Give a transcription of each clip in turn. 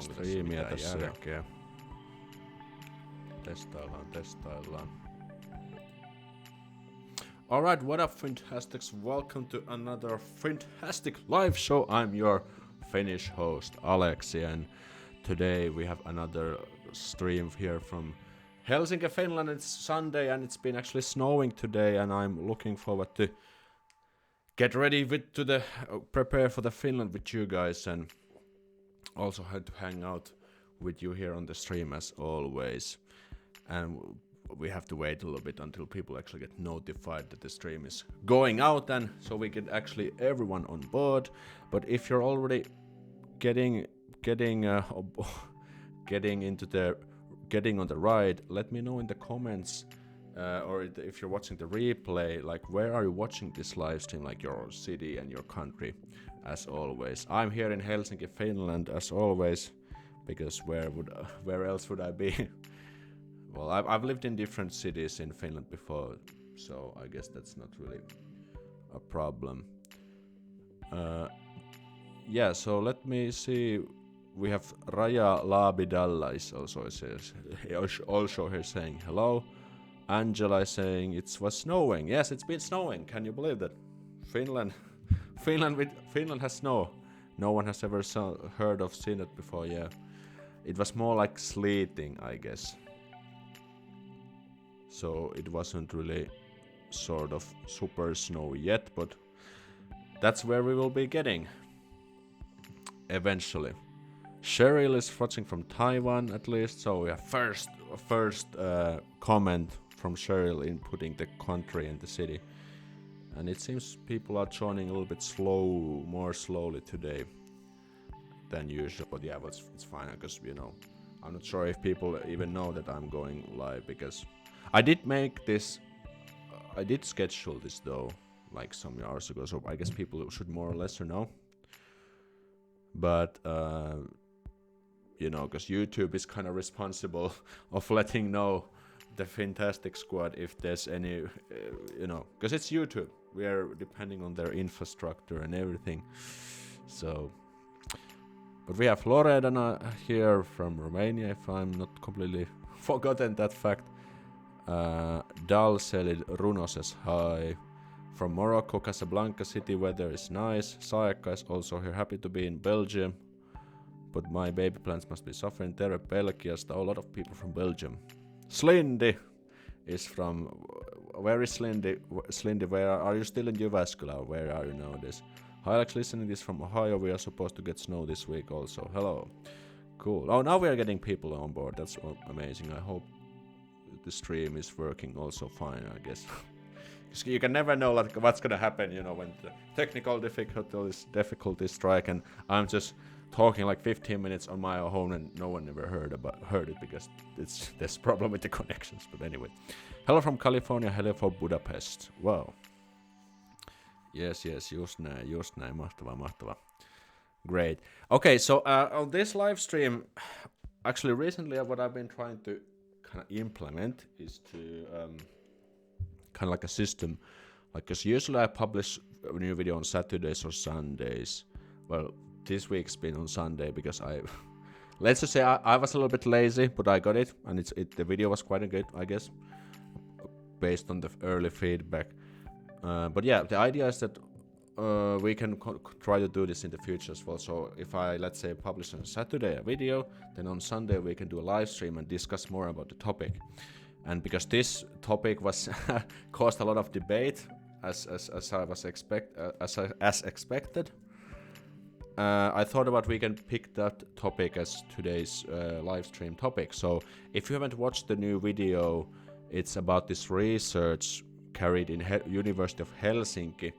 striimiä tässä järkeä. Testaillaan. Alright, what up Fantastics? Welcome to another fantastic live show. I'm your Finnish host, Aleksi, and today we have another stream here from Helsinki, Finland. It's Sunday and it's been actually snowing today, and I'm looking forward to get ready to prepare for the Finland with you guys, and also had to hang out with you here on the stream as always. And we have to wait a little bit until people actually get notified that the stream is going out, and so we get actually everyone on board. But if you're already getting on the ride, let me know in the comments, or if you're watching the replay, like where are you watching this live stream, like your city and your country, as always. I'm here in Helsinki, Finland, as always, because where else would I be? Well, I've lived in different cities in Finland before, so I guess that's not really a problem. Yeah, so let me see. We have Raja Laabidalla is also here saying hello. Angela is saying it was snowing. Yes, it's been snowing. Can you believe that? Finland has snow. No one has ever seen it before. Yeah, it was more like sleeting, I guess. So it wasn't really sort of super snow yet, but that's where we will be getting eventually. Cheryl is watching from Taiwan at least, so we have first comment from Cheryl inputting the country and the city. And it seems people are joining a little bit more slowly today than usual, but yeah, but it's fine, because, you know, I'm not sure if people even know that I'm going live, because I did schedule this though, like some hours ago, so I guess people should more or less know. But, you know, because YouTube is kind of responsible of letting know the Fantastic Squad if there's any, you know, because it's YouTube. We are depending on their infrastructure and everything. So, but we have Loredana here from Romania, if I'm not completely forgotten that fact. Dalselid Runo says hi. From Morocco, Casablanca city weather is nice. Saekka is also here, happy to be in Belgium. But my baby plants must be suffering. Tere Belgiasta, a lot of people from Belgium. Slindy is from... Where is Slindy? Slindy, where are you still in Jyväskylä? Where are you nowadays? Hi Alex, listening this from Ohio. We are supposed to get snow this week also. Hello. Cool. Oh, now we are getting people on board. That's amazing. I hope the stream is working also fine, I guess. You can never know like what's gonna happen, you know, when the technical difficulties strike, and I'm just talking like 15 minutes on my own and no one ever heard it because there's problem with the connections. But anyway, hello from California, hello from Budapest. Wow. Yes, just näin, mahtavaa. Great. Okay, so on this live stream, actually recently what I've been trying to kind of implement is to kind of like a system, like, because usually I publish a new video on Saturdays or Sundays. Well, this week's been on Sunday because let's just say I was a little bit lazy, but I got it, and the video was quite good, I guess, based on the early feedback. But yeah, the idea is that we can try to do this in the future as well. So if I, let's say, publish on Saturday a video, then on Sunday we can do a live stream and discuss more about the topic. And because this topic was caused a lot of debate, as expected, I thought about we can pick that topic as today's live stream topic. So if you haven't watched the new video, it's about this research carried in University of Helsinki.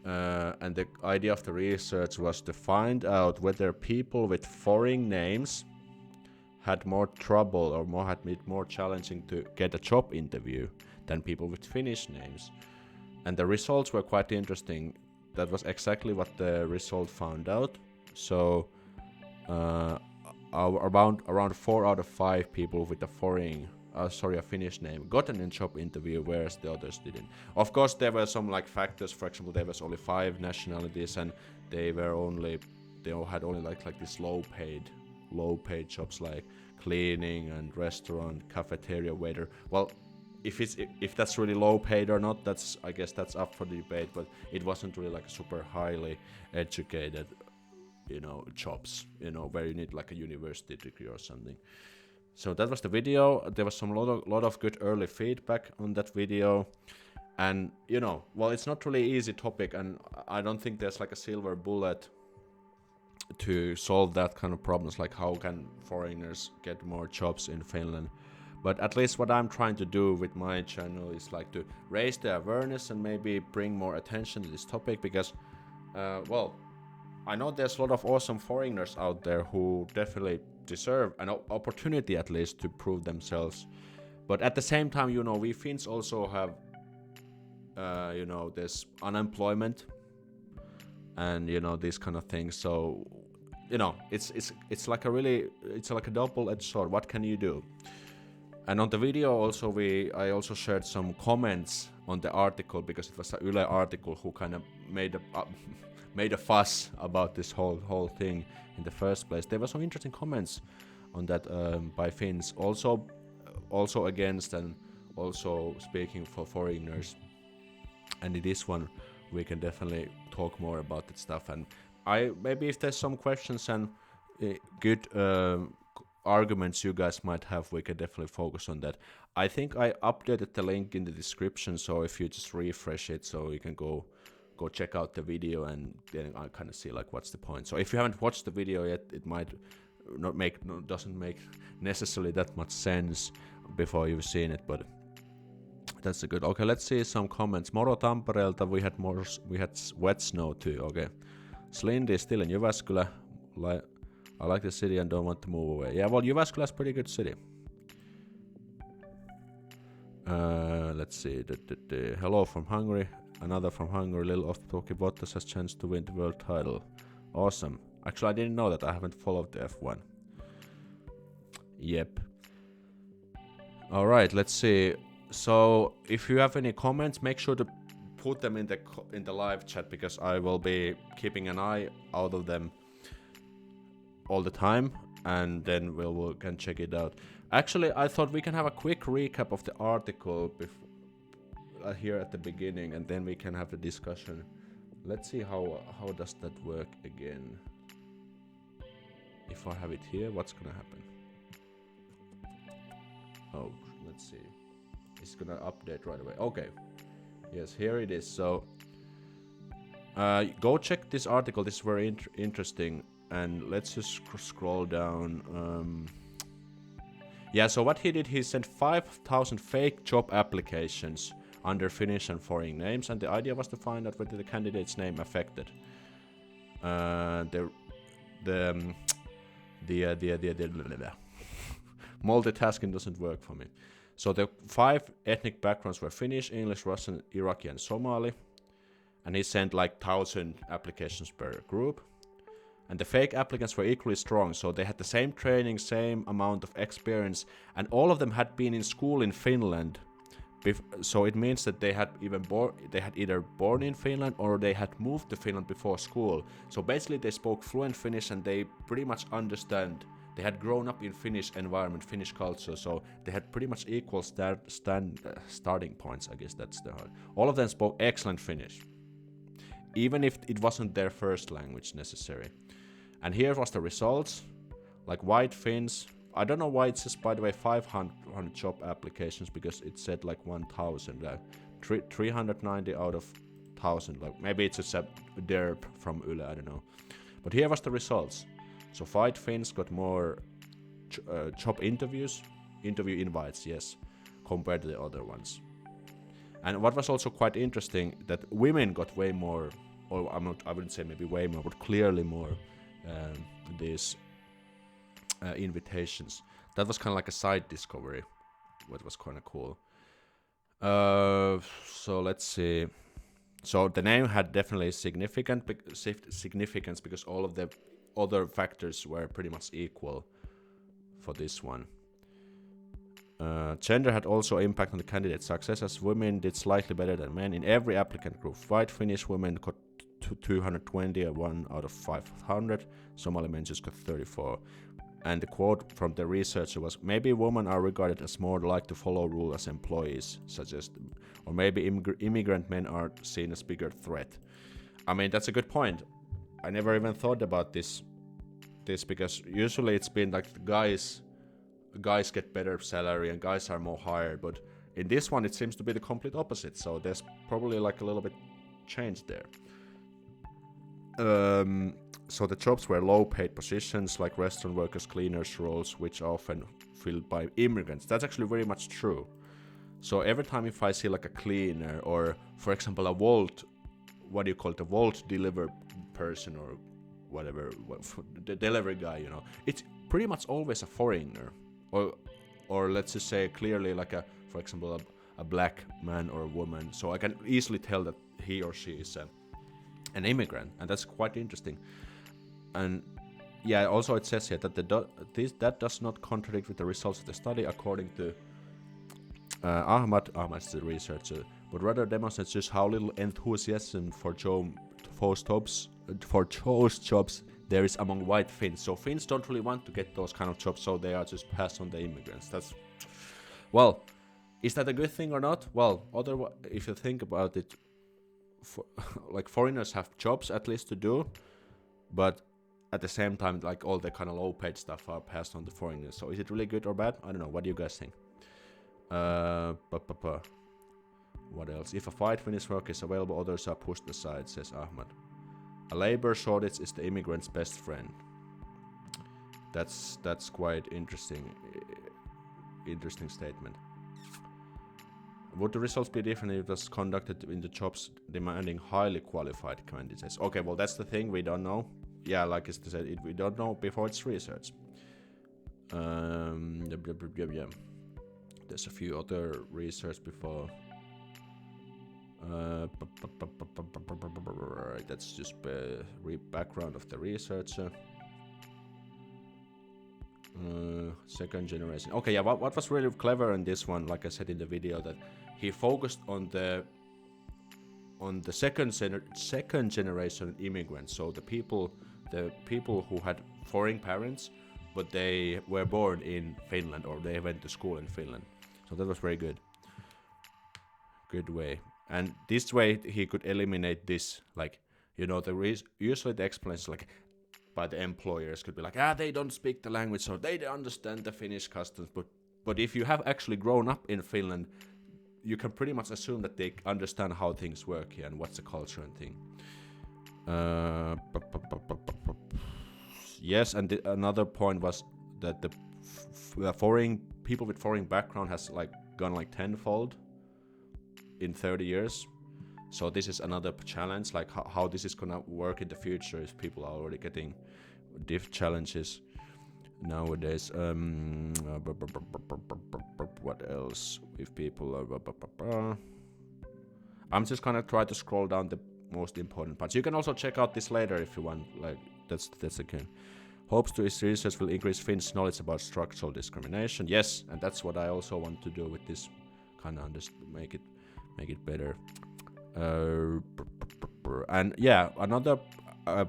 And the idea of the research was to find out whether people with foreign names had more trouble or had made more challenging to get a job interview than people with Finnish names. And the results were quite interesting. That was exactly what the result found out. So around 4 out of 5 people with a Finnish name got a job interview, whereas the others didn't. Of course, there were some like factors. For example, there was only 5 nationalities, and they all had only like this low paid low paid jobs like cleaning and restaurant, cafeteria waiter. Well, if that's really low paid or not, I guess that's up for the debate, but it wasn't really like super highly educated, jobs, where you need like a university degree or something. So that was the video. There was some lot of good early feedback on that video. And, well, it's not really easy topic, and I don't think there's like a silver bullet to solve that kind of problems, like how can foreigners get more jobs in Finland. But at least what I'm trying to do with my channel is like to raise the awareness and maybe bring more attention to this topic, because, well, I know there's a lot of awesome foreigners out there who definitely deserve an opportunity at least to prove themselves. But at the same time, we Finns also have, there's unemployment and, these kind of things. So, it's like a double-edged sword. What can you do? And on the video also I also shared some comments on the article, because it was a Yle article who kind of made a fuss about this whole thing in the first place. There were some interesting comments on that by Finns, also against and also speaking for foreigners. And in this one we can definitely talk more about that stuff. And maybe if there's some questions and good arguments you guys might have, we can definitely focus on that. I think I updated the link in the description, so if you just refresh it, so you can go check out the video, and then I kind of see like what's the point. So if you haven't watched the video yet, it might doesn't make necessarily that much sense before you've seen it, but that's a good. Okay, let's see some comments. Moro Tampereelta, we had wet snow too. Okay, Slindy is still in Jyväskylä. I like the city and don't want to move away. Yeah, well, Jyväskylä is a pretty good city. Let's see. Hello from Hungary. Another from Hungary. Little off talking. Bottas has chance to win the world title. Awesome. Actually, I didn't know that. I haven't followed the F1. Yep. All right. Let's see. So, if you have any comments, make sure to put them in the live chat, because I will be keeping an eye out of them all the time, and then we can check it out. Actually, I thought we can have a quick recap of the article here at the beginning, and then we can have the discussion. Let's see how does that work again. If I have it here, what's gonna happen? Oh, let's see. It's gonna update right away. Okay. Yes, here it is. So go check this article. This is very interesting. And let's just scroll down. Yeah, so what he did, he sent 5,000 fake job applications under Finnish and foreign names, and the idea was to find out whether the candidate's name affected the multitasking doesn't work for me. So the 5 ethnic backgrounds were Finnish, English, Russian, Iraqi, and Somali, and he sent like 1,000 applications per group. And the fake applicants were equally strong, so they had the same training, same amount of experience, and all of them had been in school in Finland. So it means that they had either born in Finland or they had moved to Finland before school. So basically they spoke fluent Finnish, and they pretty much understand. They had grown up in Finnish environment, Finnish culture, so they had pretty much equal starting points. I guess that's the hard. All of them spoke excellent Finnish, even if it wasn't their first language necessary. And here was the results. Like white Finns, I don't know why it says, by the way, 500 job applications, because it said like 1,000, like 390 out of 1,000. Like maybe it's a derp from Yle, I don't know. But here was the results. So white Finns got more job interview invites, yes, compared to the other ones. And what was also quite interesting, that women got way more, or I wouldn't say maybe way more, but clearly more these invitations. That was kind of like a side discovery, what was kind of cool. So let's see. So the name had definitely significance, because all of the other factors were pretty much equal for this one. Gender had also impact on the candidate's success, as women did slightly better than men in every applicant group. White Finnish women got 220, 1 out of 500. Somali men just got 34. And the quote from the researcher was, maybe women are regarded as more like to follow rules as employees, or maybe immigrant men are seen as bigger threat. I mean, that's a good point. I never even thought about this because usually it's been like the guys get better salary and guys are more hired, but in this one it seems to be the complete opposite, so there's probably like a little bit change there. So the jobs were low-paid positions like restaurant workers, cleaners roles, which are often filled by immigrants. That's actually very much true. So every time if I see like a cleaner or, for example, a Volt, what do you call it, a Volt deliver person or whatever, the delivery guy, you know, it's pretty much always a foreigner, or let's just say clearly like for example, a black man or a woman. So I can easily tell that he or she is an immigrant, and that's quite interesting. And yeah, also it says here that that does not contradict with the results of the study, according to Ahmad's the researcher, but rather demonstrates just how little enthusiasm for those jobs there is among white Finns. So Finns don't really want to get those kind of jobs, so they are just passed on the immigrants. Well, is that a good thing or not? Well, otherwise, if you think about it, like foreigners have jobs at least to do, but at the same time, like all the kind of low-paid stuff are passed on to foreigners. So is it really good or bad? I don't know. What do you guys think? What else? If a white Finnish work is available, others are pushed aside, says Ahmad. A labor shortage is the immigrant's best friend. That's quite interesting statement. Would the results be different if it was conducted in the jobs demanding highly qualified candidates? Okay, well that's the thing, we don't know. Yeah, like I said, we don't know before it's research. Yeah. There's a few other research before. That's just background of the researcher. Second generation. Okay, yeah. What was really clever in this one, like I said in the video, that he focused on the second generation immigrants. So the people who had foreign parents, but they were born in Finland or they went to school in Finland. So that was very good. Good way. And this way he could eliminate this, like, you know, usually the explanations like by the employers could be like, they don't speak the language, so they don't understand the Finnish customs. But if you have actually grown up in Finland, you can pretty much assume that they understand how things work here and what's the culture and thing. Yes, and another point was that the foreign people with foreign background has like gone like tenfold in 30 years. So this is another challenge, like how this is gonna work in the future if people are already getting diff challenges nowadays. What else? If people are... I'm just gonna try to scroll down the most important parts. You can also check out this later if you want. Like that's again. Hopes to his research will increase Finns' knowledge about structural discrimination. Yes, and that's what I also want to do with this, kind of make it better. And yeah, another a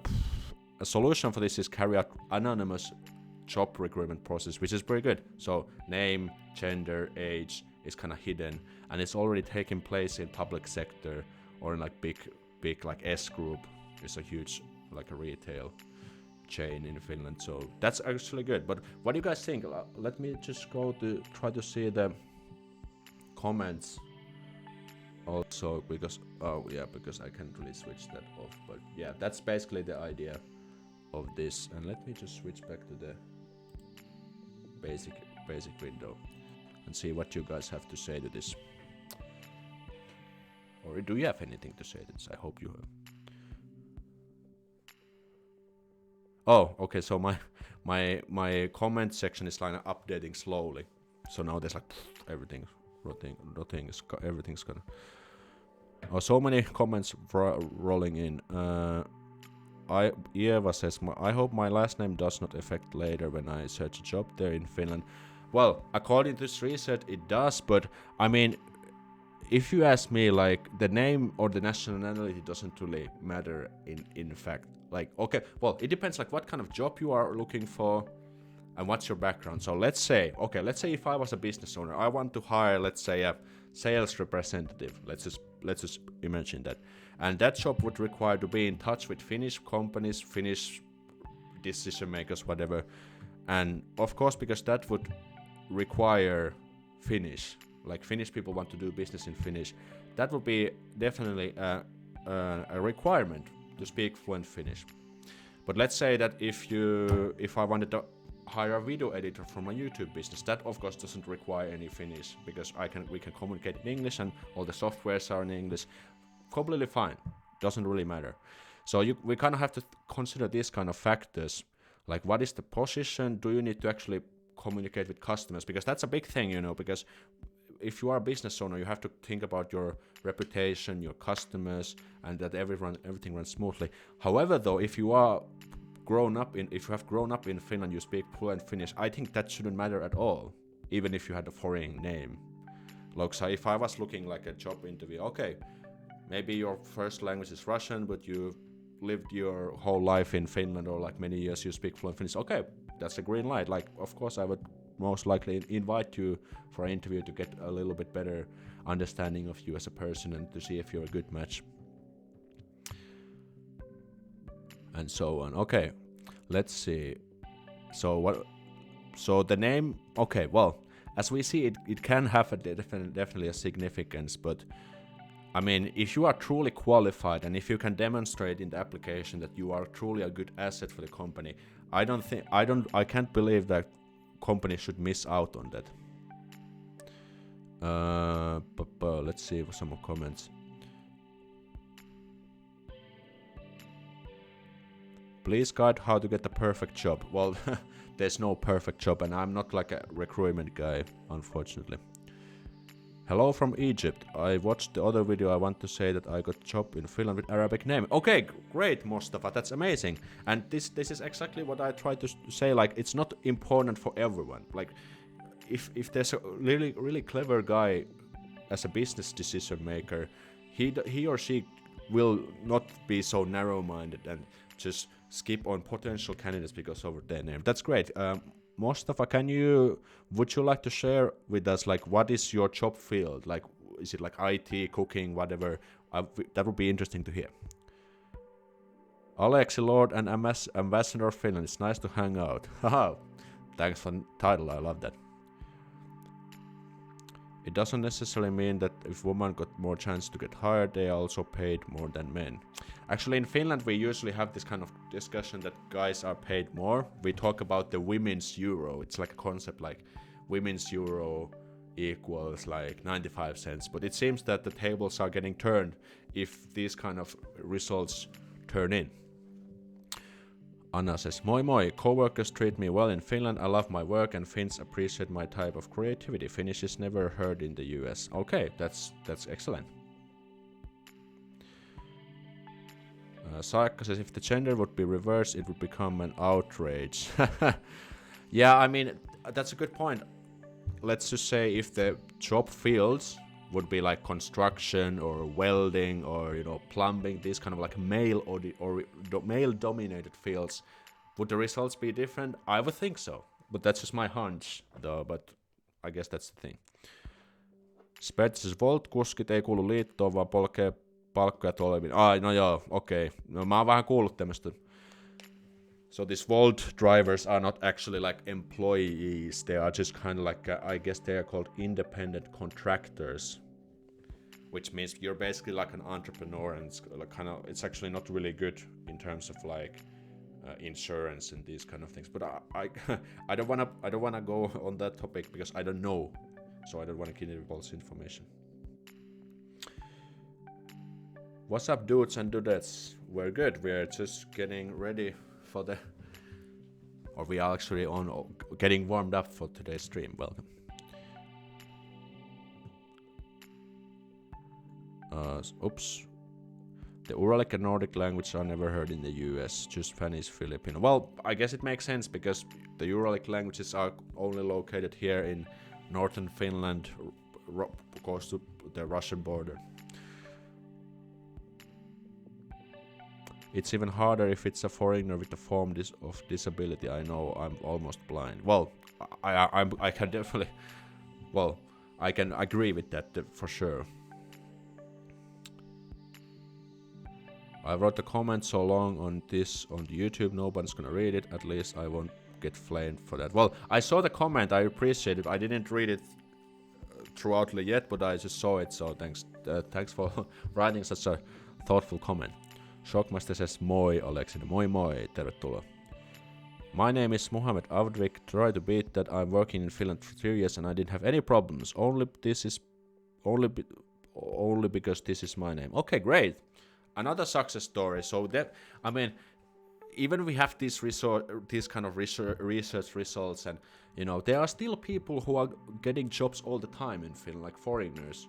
solution for this is carry out anonymous job recruitment process, which is very good. So name, gender, age is kind of hidden, and it's already taking place in public sector or in like big like S Group is a huge like a retail chain in Finland. So that's actually good. But what do you guys think? Let me just try to see the comments also, because I can't really switch that off. But yeah, that's basically the idea of this. And let me just switch back to the basic window and see what you guys have to say to this. Or do you have anything to say to this? I hope you have. Oh, okay, so my comment section is like updating slowly. So now there's like everything's gonna. Oh, so many comments rolling in. Eva says, I hope my last name does not affect later when I search a job there in Finland. Well, according to this research, it does, but I mean, if you ask me, like, the name or the nationality doesn't really matter in fact. Like, okay, well, it depends, like, what kind of job you are looking for. and what's your background. So let's say if I was a business owner, I want to hire, let's say, a sales representative. Let's just imagine that. And that job would require to be in touch with Finnish companies, Finnish decision makers, whatever. And of course, because that would require Finnish, like Finnish people want to do business in Finnish, that would be definitely a requirement to speak fluent Finnish. But let's say that if I wanted to hire a video editor for my YouTube business, that of course doesn't require any Finnish, because we can communicate in English and all the softwares are in English. Completely fine, doesn't really matter. So we kind of have to consider these kind of factors, like what is the position, do you need to actually communicate with customers, because that's a big thing, because if you are a business owner, you have to think about your reputation, your customers, and that everything runs smoothly. However, though, if you have grown up in Finland, you speak fluent Finnish, I think that shouldn't matter at all, even if you had a foreign name. Like, so if I was looking like a job interview, okay, maybe your first language is Russian, but you lived your whole life in Finland, or like many years you speak fluent Finnish, okay, that's a green light. Like, of course, I would most likely invite you for an interview to get a little bit better understanding of you as a person and to see if you're a good match. And so on. Okay, let's see. So the name, okay, well, as we see, it can have definitely a significance, but I mean, if you are truly qualified and if you can demonstrate in the application that you are truly a good asset for the company, I can't believe that companies should miss out on that. Let's see some more comments. Please guide how to get the perfect job. Well, there's no perfect job, and I'm not like a recruitment guy, unfortunately. Hello from Egypt. I watched the other video. I want to say that I got a job in Finland with Arabic name. Okay, great, Mustafa. That's amazing. And this is exactly what I try to say. Like, it's not important for everyone. Like, if there's a really clever guy as a business decision maker, he or she will not be so narrow-minded and just skip on potential candidates because of their name. That's great. Mustafa, would you like to share with us, like, what is your job field? Like, is it like IT, cooking, whatever? That would be interesting to hear. Aleksi, Lord and Ambassador of Finland, it's nice to hang out. Haha, thanks for the title, I love that. It doesn't necessarily mean that if women got more chance to get hired, they are also paid more than men. Actually, in Finland, we usually have this kind of discussion that guys are paid more. We talk about the women's euro. It's like a concept like women's euro equals like 95 cents. But it seems that the tables are getting turned if these kind of results turn in. Anna says, moi moi, coworkers treat me well in Finland, I love my work and Finns appreciate my type of creativity. Finnish is never heard in the US. Okay, that's excellent. Saikka says, if the gender would be reversed, it would become an outrage. Yeah, I mean, that's a good point. Let's just say if the job fields would be like construction or welding or plumbing, these kind of like male dominated fields, would the results be different? I would think so, but that's just my hunch though, but I guess that's the thing. Spert says, Volt-kuskit ei kuulu liittoon, vaan polkee palkkoja toimiin. No joo, okei. Okay. No mä oon vähän kuullut tämmöstä. So these Volt drivers are not actually like employees. They are just kind of like, I guess they are called independent contractors, which means you're basically like an entrepreneur, and it's actually not really good in terms of like insurance and these kind of things. But I don't wanna go on that topic because I don't know, so I don't want to give you false information. What's up, dudes and dudettes? We're good. We're just getting ready for we are actually getting warmed up for today's stream. Welcome. Oops. The Uralic and Nordic languages are never heard in the US, just Finnish, Filipino. Well, I guess it makes sense because the Uralic languages are only located here in northern Finland, close to the Russian border. It's even harder if it's a foreigner with a form of disability. I know I'm almost blind. Well, I can definitely, well, I can agree with that for sure. I wrote a comment so long on this on YouTube, no one's gonna read it. At least I won't get flamed for that. Well, I saw the comment, I appreciate it. I didn't read it throughoutly yet, but I just saw it, so thanks for writing such a thoughtful comment. Shockmaster says moi Aleksi. Moi moi, tervetuloa. My name is Mohammed Avdvik. Try to beat that. I'm working in Finland for 3 years and I didn't have any problems. Only because this is my name. Okay, great. Another success story. So that, I mean, even we have these kind of research results, and you know, there are still people who are getting jobs all the time in Finland, like foreigners.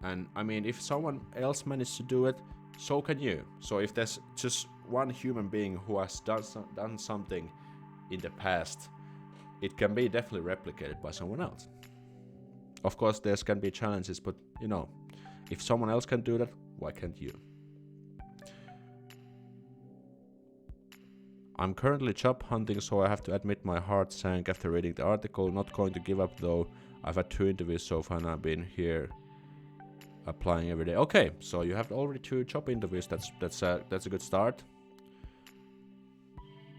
And I mean, if someone else managed to do it, so can you. So if there's just one human being who has done something in the past, it can be definitely replicated by someone else. Of course, there can be challenges, but you know, if someone else can do that, why can't you? I'm currently job hunting, so I have to admit my heart sank after reading the article. Not going to give up though. I've had 2 interviews so far and I've been here applying every day. Okay, so you have already 2 job interviews. That's a good start.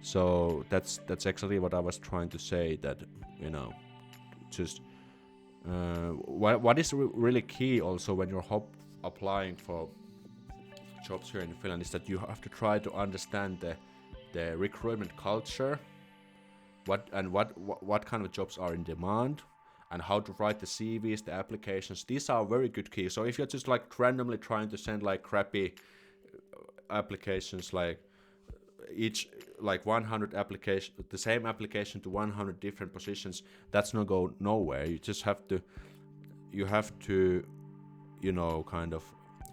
So that's exactly what I was trying to say. That, you know, just what is really key also when you're applying for jobs here in Finland is that you have to try to understand the recruitment culture, what kind of jobs are in demand, and how to write the CVs, the applications. These are very good keys. So if you're just like randomly trying to send like crappy applications, like each like 100 application, the same application to 100 different positions, that's not go nowhere. You just have to, you know, kind of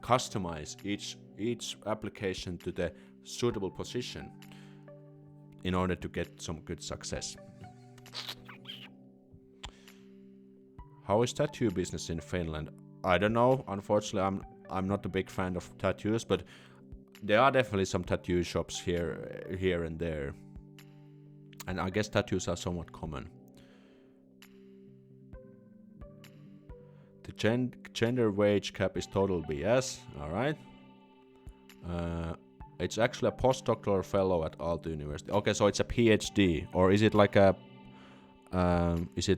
customize each application to the suitable position in order to get some good success. How is tattoo business in Finland? I don't know. Unfortunately, I'm not a big fan of tattoos, but there are definitely some tattoo shops here and there. And I guess tattoos are somewhat common. The gender wage cap is total BS. All right. It's actually a postdoctoral fellow at Aalto University. Okay, so it's a PhD, or is it like a is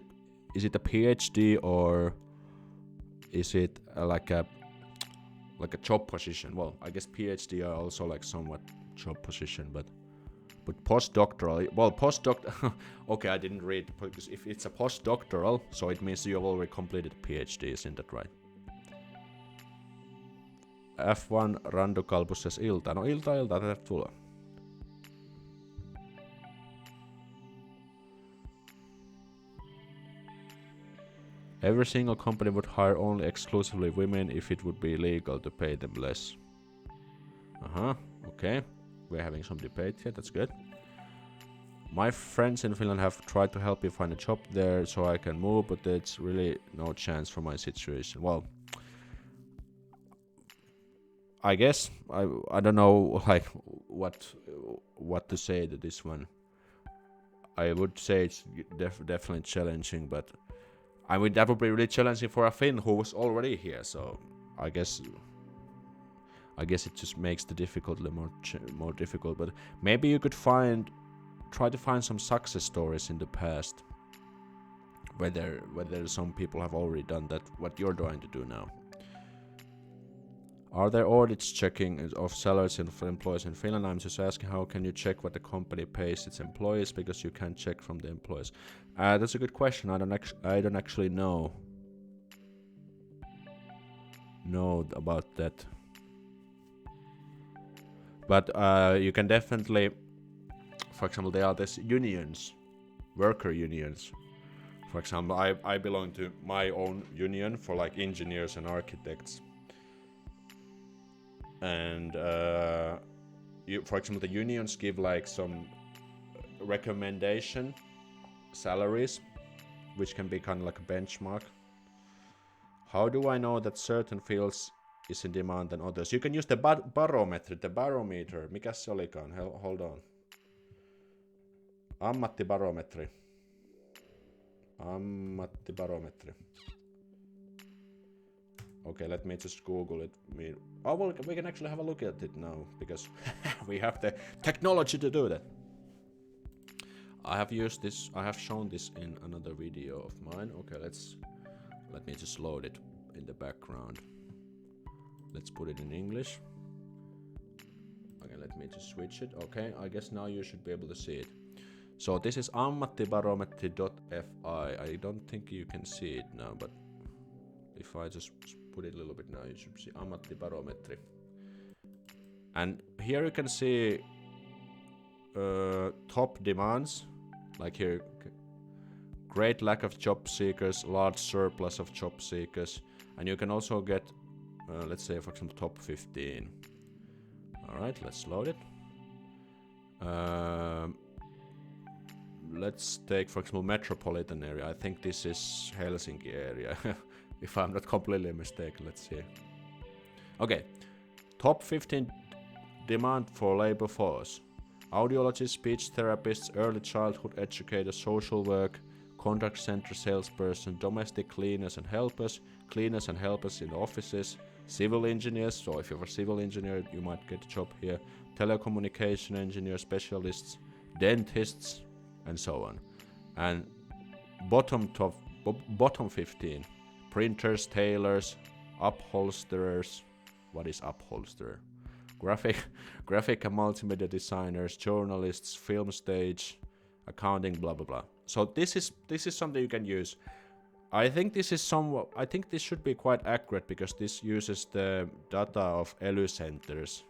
it a PhD, or is it like a job position? Well, I guess PhD are also like somewhat job position, but postdoctoral. Well, okay, I didn't read, because if it's a postdoctoral, so it means you have already completed PhD, isn't that right? F1 Randokalpus says ilta. No ilta, tervetuloa. Every single company would hire only exclusively women if it would be legal to pay them less. Okay. We're having some debate here, that's good. My friends in Finland have tried to help me find a job there so I can move, but there's really no chance for my situation. Well, I guess I don't know like what to say to this one. I would say it's definitely challenging, but I mean that would be really challenging for a Finn who was already here. So I guess it just makes the difficulty more difficult. But maybe you could try to find some success stories in the past, whether some people have already done that, what you're trying to do now. Are there audits checking of salaries for employees in Finland? I'm just asking, how can you check what the company pays its employees, because you can't check from the employees? That's a good question. I don't actually know about that. But you can definitely, for example, there are these unions, worker unions. For example, I belong to my own union for like engineers and architects. And for example, the unions give like some recommendation salaries, which can be kind of like a benchmark. How do I know that certain fields is in demand than others. You can use the barometer, Mikäs se olikaan? Hold on. Ammattibarometri. Okay, let me just Google it. Well, we can actually have a look at it now, because we have the technology to do that. I have used this, I have shown this in another video of mine. Okay, let me just load it in the background. Let's put it in English. Okay, let me just switch it. Okay, I guess now you should be able to see it. So this is ammattibarometri.fi. I don't think you can see it now, but if I just put it a little bit now, you should see ammattibarometri. And here you can see top demands, like here, great lack of job seekers, large surplus of job seekers, and you can also get, let's say for example, top 15. Alright, let's load it. Let's take for example metropolitan area. I think this is Helsinki area, if I'm not completely mistaken. Let's see. Okay, top 15 demand for labor force. Audiologists, speech therapists, early childhood educators, social work, contact center salesperson, domestic cleaners and helpers in offices, civil engineers, so if you're a civil engineer you might get a job here, telecommunication engineers, specialists, dentists, and so on. And bottom 15, printers, tailors, upholsterers. What is upholsterer? Graphic and multimedia designers, journalists, film stage, accounting, blah blah blah. So this is something you can use. I think this should be quite accurate, because this uses the data of ELY centers.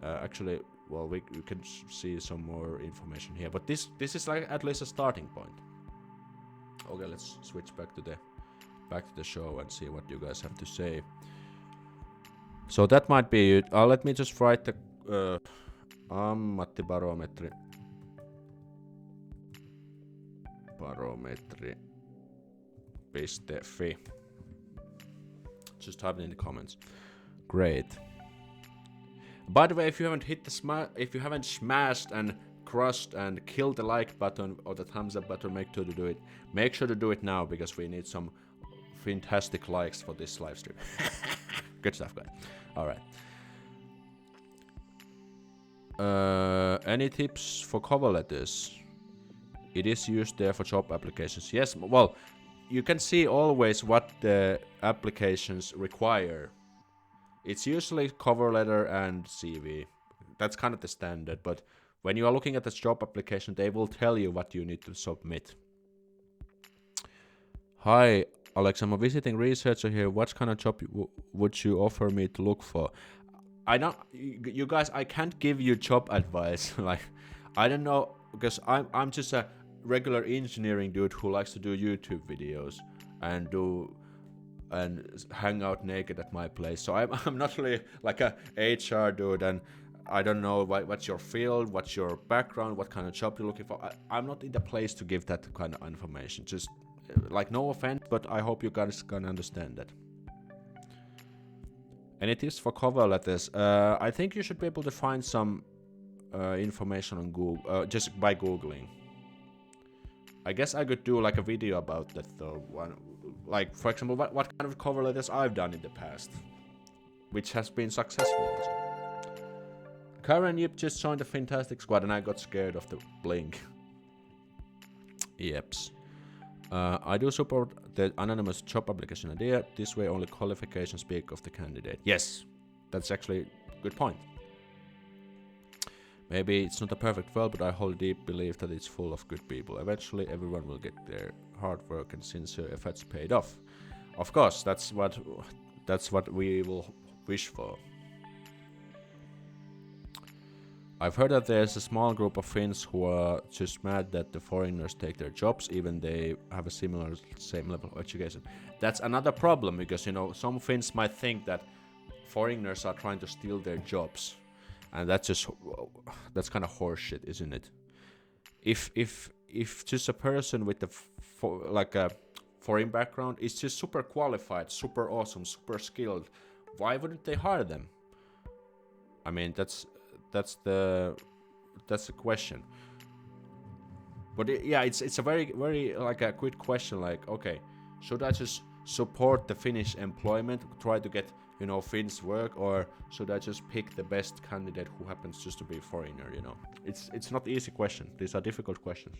Actually, well, we can see some more information here, but this is like at least a starting point. Okay, let's switch back to the show and see what you guys have to say. So that might be it. Let me just write the ammattibarometri. Barometri.fi. Just type it in the comments. Great. By the way, if you haven't smashed and crushed and killed the like button or the thumbs up button, make sure to do it. Make sure to do it now, because we need some fantastic likes for this live stream. Good stuff, guys. All right. Any tips for cover letters? It is used there for job applications. Yes, well, you can see always what the applications require. It's usually cover letter and CV. That's kind of the standard, but when you are looking at the job application, they will tell you what you need to submit. Hi, Alex, I'm a visiting researcher here. What kind of job would you offer me to look for? You guys, I can't give you job advice. Like, I don't know, because I'm just a regular engineering dude who likes to do YouTube videos and hang out naked at my place. So I'm not really like a HR dude, and I don't know what's your field, what's your background, what kind of job you're looking for. I'm not in the place to give that kind of information. Just like, no offense, but I hope you guys can understand that. Any tips for cover letters? I think you should be able to find some information on Google, just by Googling. I guess I could do like a video about that though. Like, for example, what kind of cover letters I've done in the past, which has been successful also. Karen, you just joined the Fantastic Squad and I got scared of the blink. Yeps. I do support the anonymous job application idea. This way only qualifications speak of the candidate. Yes, that's actually a good point. Maybe it's not a perfect world, but I hold deep belief that it's full of good people. Eventually everyone will get their hard work and sincere efforts paid off. Of course, that's what we will wish for. I've heard that there's a small group of Finns who are just mad that the foreigners take their jobs, even they have a same level of education. That's another problem, because some Finns might think that foreigners are trying to steal their jobs, and that's kind of horseshit, isn't it? If just a person with a foreign background is just super qualified, super awesome, super skilled, why wouldn't they hire them? I mean, that's the question. But it's a very like a good question. Like, okay, should I just support the Finnish employment, try to get Finns work, or should I just pick the best candidate who happens just to be a foreigner? It's not easy question. These are difficult questions.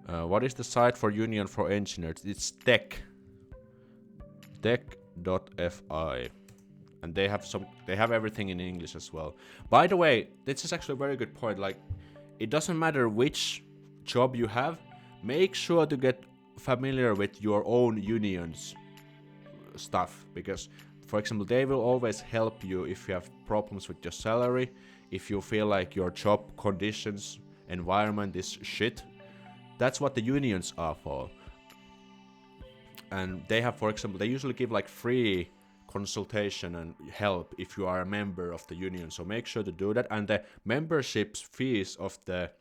What is the site for Union for Engineers? It's tech.fi. And they have everything in English as well. By the way, this is actually a very good point. Like, it doesn't matter which job you have, make sure to get familiar with your own union's stuff, because, for example, they will always help you if you have problems with your salary, if you feel like your job conditions, environment is shit. That's what the unions are for. And they have, for example, they usually give like free consultation and help if you are a member of the union, so make sure to do that. And the membership fees of the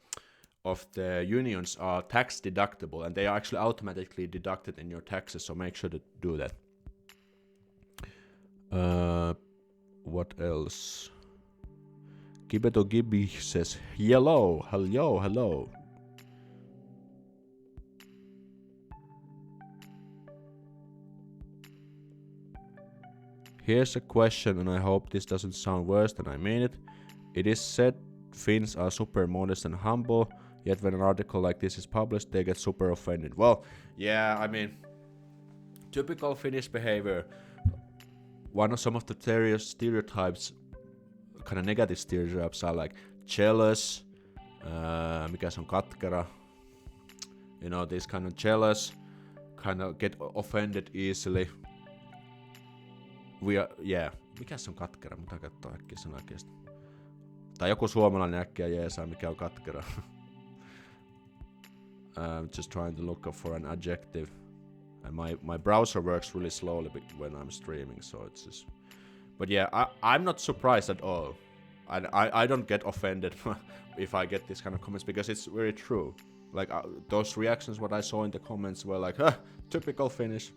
unions are tax deductible, and they are actually automatically deducted in your taxes, so make sure to do that. What else? Gibeto Gibi says hello. Here's a question, and I hope this doesn't sound worse than I mean it. It is said Finns are super modest and humble, yet when an article like this is published, they get super offended. Well, yeah, I mean, typical Finnish behavior. Some of the stereotypes, kind of negative stereotypes, are like jealous, mikä se on katkera, this kind of jealous, kind of get offended easily. Mikä se on katkera? Mitä katsoo äkkiä sen oikeesti. Tai joku suomalainen äkkiä jeesaa, mikä on katkera. Just trying to look up for an adjective. And my browser works really slowly when I'm streaming, so it's just... But yeah, I'm not surprised at all. I don't get offended if I get these kind of comments, because it's very true. Like, those reactions, what I saw in the comments were like, typical Finnish.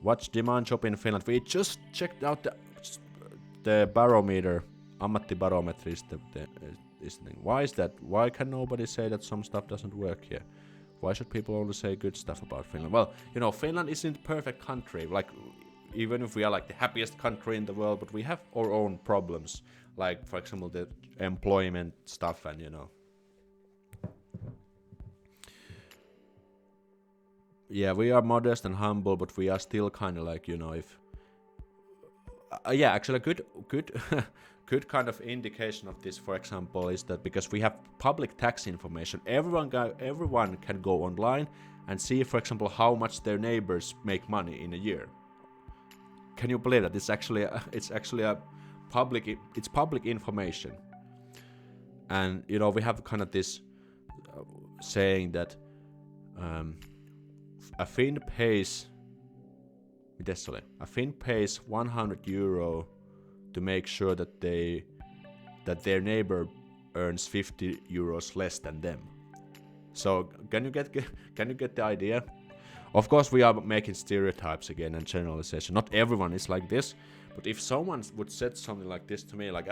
What's demand job in Finland? We just checked out the barometer. Ammattibarometri is the thing. Why is that? Why can nobody say that some stuff doesn't work here? Why should people only say good stuff about Finland? Well, Finland isn't a perfect country. Like, even if we are like the happiest country in the world, but we have our own problems. Like, for example, the employment stuff and, Yeah, we are modest and humble, but we are still kind of like, if... actually a good good kind of indication of this, for example, is that because we have public tax information, everyone can go online and see, for example, how much their neighbors make money in a year. Can you believe that? It's actually a public information. And, we have kind of this saying that a Finn pays 100 euro to make sure that their neighbor earns 50 euros less than them. So can you get the idea? Of course, we are making stereotypes again and generalization. Not everyone is like this, but if someone would say something like this to me, like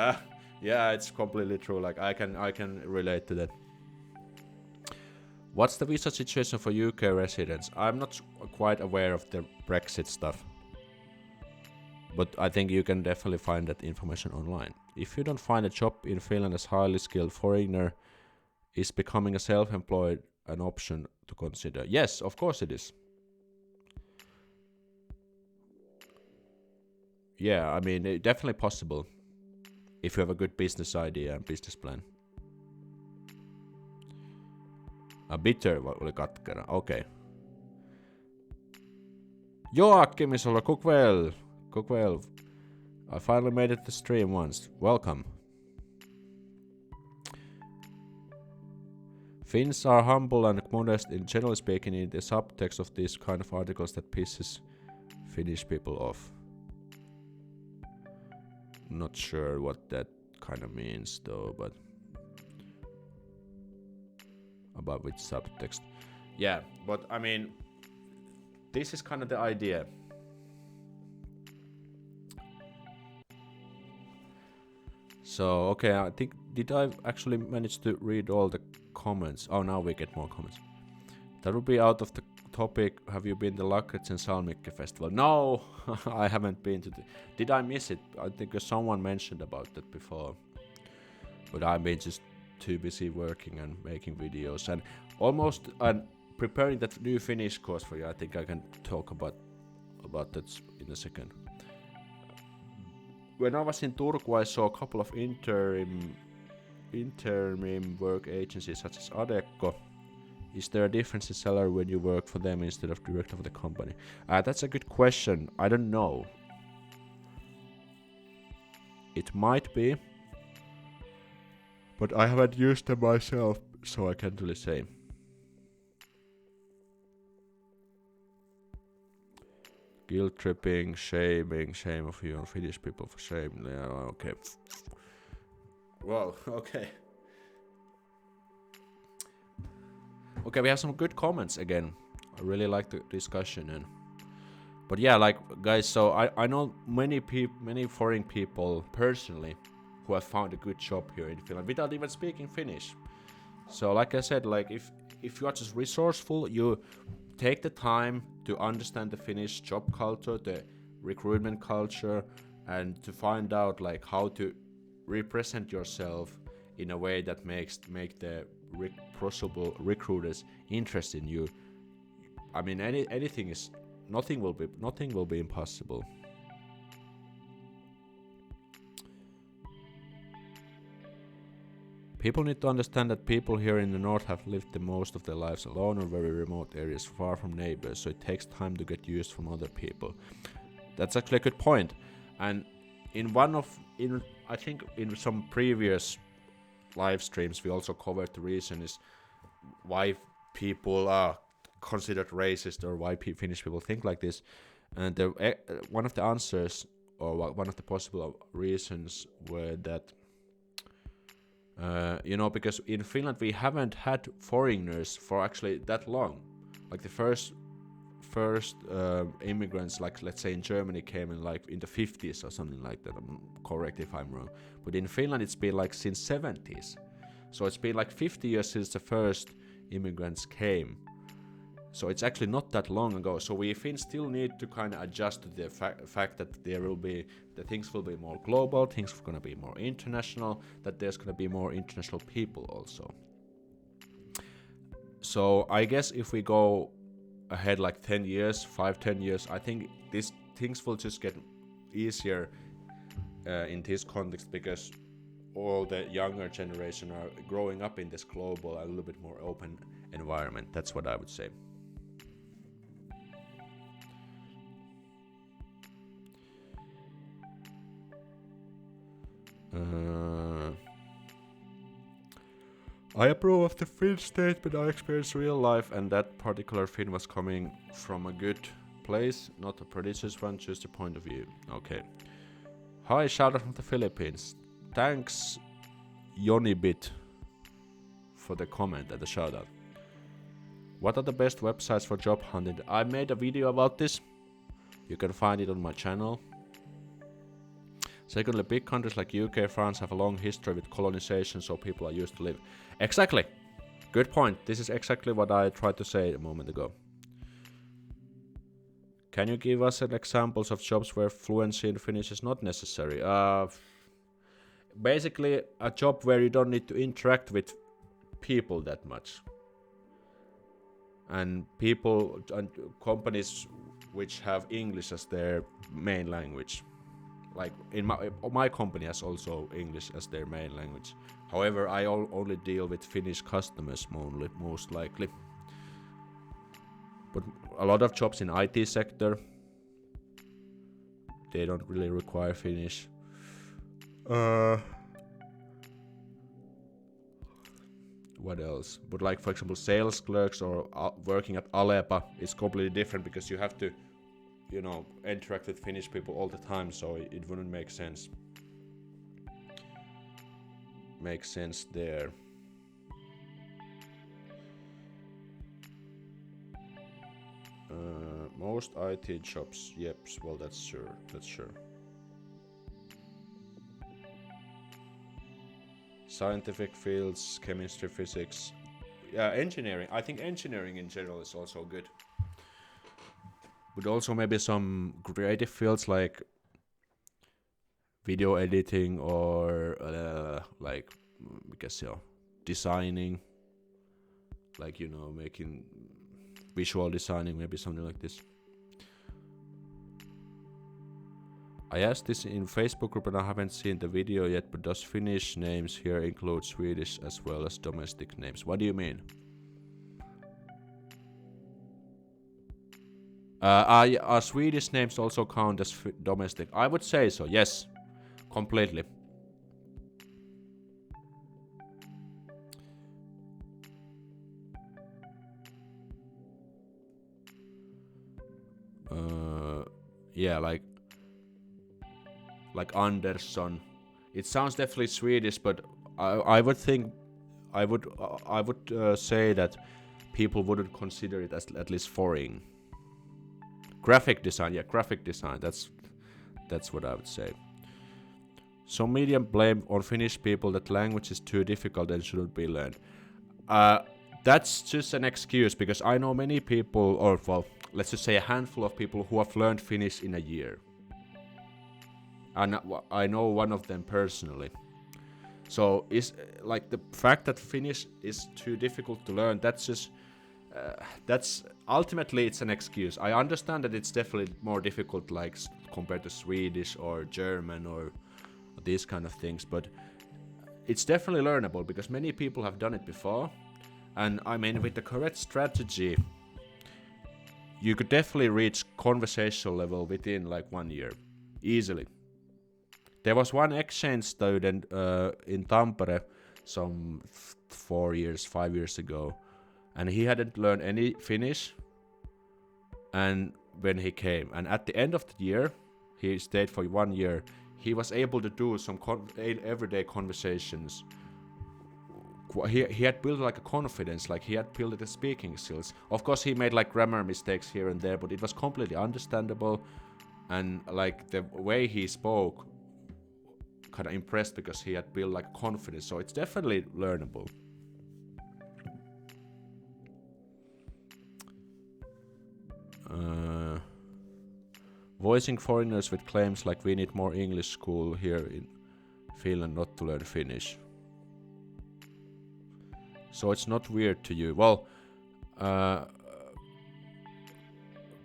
yeah, it's completely true. Like I can relate to that. What's the visa situation for UK residents? I'm not quite aware of the Brexit stuff, but I think you can definitely find that information online. If you don't find a job in Finland as highly skilled foreigner, is becoming a self-employed an option to consider? Yes, of course it is. Yeah, I mean, definitely possible if you have a good business idea and business plan. A bitter oli katkera, okay. Joakimisella, cook well. I finally made it to stream once. Welcome. Finns are humble and modest in generally speaking in the subtext of these kind of articles that pisses Finnish people off. Not sure what that kind of means though, but... about with subtext. Yeah, but I mean, this is kind of the idea. So, okay, I think, did I actually manage to read all the comments? Oh, now we get more comments. That would be out of the topic. Have you been to Lakritz and Salmikke Festival? No, I haven't been to Did I miss it? I think someone mentioned about that before. But I've been just too busy working and making videos and almost preparing that new Finnish course for you. I think I can talk about that in a second. When I was in Turku, I saw a couple of interim work agencies such as AUDIBLE. Is there a difference in salary when you work for them instead of directly for the company? That's a good question. I don't know. It might be, but I haven't used them myself, so I can't really say. Guilt tripping, shaming, shame of you on Finnish people for shame. Yeah, okay. Well, okay. Okay, we have some good comments again. I really like the discussion but yeah, like guys, so I know many foreign people personally who have found a good job here in Finland without even speaking Finnish. So like I said, like if you are just resourceful, you take the time to understand the Finnish job culture, the recruitment culture, and to find out like how to represent yourself in a way that make the possible recruiters interested in you. I mean, nothing will be impossible. People need to understand that people here in the north have lived the most of their lives alone in very remote areas, far from neighbors, so it takes time to get used from other people. That's actually a good point. And I think in some previous live streams we also covered the reason is why people are considered racist or why Finnish people think like this. And one of the answers or one of the possible reasons were that because in Finland we haven't had foreigners for actually that long. Like the first immigrants, like let's say in Germany, came in like in the 50s or something like that. I'm correct if I'm wrong. But in Finland it's been like since 70s. So it's been like 50 years since the first immigrants came. So it's actually not that long ago. So we Finns still need to kind of adjust to the fact that things will be more global, things are going to be more international, that there's going to be more international people also. So I guess if we go ahead like 10 years, 5-10 years, I think things will just get easier in this context because all the younger generation are growing up in this global, a little bit more open environment. That's what I would say. I approve of the Finn statement. I experienced real life, and that particular Finn was coming from a good place, not a prodigious one, just a point of view. Okay. Hi, shout out from the Philippines. Thanks, Yonibit, for the comment and the shout out. What are the best websites for job hunting? I made a video about this. You can find it on my channel. Secondly, big countries like UK, France have a long history with colonization, so people are used to live. Exactly. Good point. This is exactly what I tried to say a moment ago. Can you give us examples of jobs where fluency in Finnish is not necessary? Basically, a job where you don't need to interact with people that much. And people and companies which have English as their main language. Like in my company has also English as their main language. However, I only deal with Finnish customers most likely. But a lot of jobs in IT sector, they don't really require Finnish. What else? But like for example, sales clerks or working at Alepa is completely different because you have to, interact with Finnish people all the time, so it wouldn't make sense. Makes sense there. Most IT jobs. Yep. Well, that's sure. That's sure. Scientific fields, chemistry, physics. Yeah, engineering. I think engineering in general is also good. But also maybe some creative fields like video editing or like, because designing, like making visual designing, maybe something like this. I asked this in Facebook group and I haven't seen the video yet, but does Finnish names here include Swedish as well as domestic names? What do you mean? Are Swedish names also count as domestic? I would say so, yes. Completely. Yeah, like Anderson. It sounds definitely Swedish, but I would think I would say that people wouldn't consider it as at least foreign. Graphic design, yeah, graphic design. That's what I would say. Some media blame on Finnish people that language is too difficult and shouldn't be learned. That's just an excuse, because I know many people, or well, let's just say a handful of people who have learned Finnish in a year. And I know one of them personally. So is like the fact that Finnish is too difficult to learn, that's ultimately it's an excuse. I understand that it's definitely more difficult, like compared to Swedish or German or these kind of things, but it's definitely learnable because many people have done it before. And I mean, with the correct strategy, you could definitely reach conversational level within like 1 year, easily. There was one exchange student in Tampere some 5 years ago, and he hadn't learned any Finnish. And when he came, and at the end of the year, he stayed for 1 year. He was able to do some everyday conversations. He had built like a confidence, like he had built the speaking skills. Of course, he made like grammar mistakes here and there, but it was completely understandable. And like the way he spoke kind of impressed because he had built like confidence. So it's definitely learnable. Voicing foreigners with claims like we need more English school here in Finland not to learn Finnish. So it's not weird to you. Well,